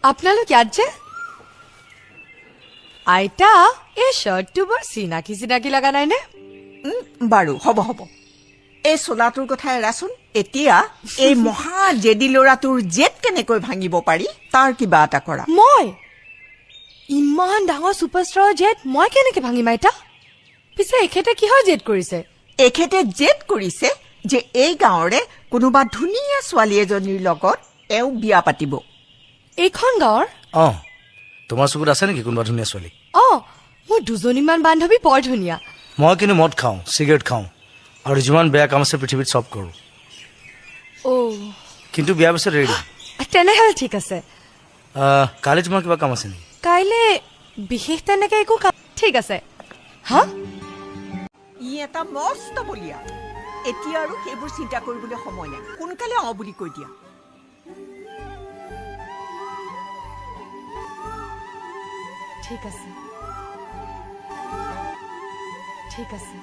আপোনালোক ইয়াত যে আইতা এই শাৰ্টটো বৰ চিনাকি চিনাকি লগা নাইনে বাৰু হ'ব হ'ব এই চোলাটোৰ কথা এৰাচোন এতিয়া এই মহা জেদি ল'ৰাটোৰ জেদ কেনেকৈ ভাঙিব পাৰি তাৰ কিবা এটা কৰা মই ইমান ডাঙৰ ছুপাৰষ্টাৰৰ জেদ মই কেনেকে ভাঙিম আইতা পিছে এখেতে কিহৰ জেদ কৰিছে এখেতে জেদ কৰিছে যে এই গাঁৱৰে কোনোবা ধুনীয়া ছোৱালী এজনীৰ লগত এওঁ বিয়া পাতিব এইখন গাঁৱৰ তোমাৰ চকুত আছে নেকি কোনোবা ধুনীয়া ছোৱালী মোৰ দুজনীমান বান্ধৱী বৰ ধুনীয়া মই কিন্তু মদ খাওঁ চিগাৰেট খাওঁ আৰু যিমান বেয়া কাম আছে পৃথিৱীত চব কৰোঁ কিন্তু বিয়াৰ পিছত ৰেডি তেনেহ'লে ঠিক আছে কালি তোমাৰ কিবা কাম আছে নেকি কাইলৈ বিশেষ তেনেকে একো কাম ঠিক আছে হা ই এটা মস্ত বলিয়া এতিয়া আৰু সেইবোৰ চিন্তা কৰিবলৈ সময় নাই সোনকালে বুলি কৈ দিয়া ঠিক আছে ঠিক আছে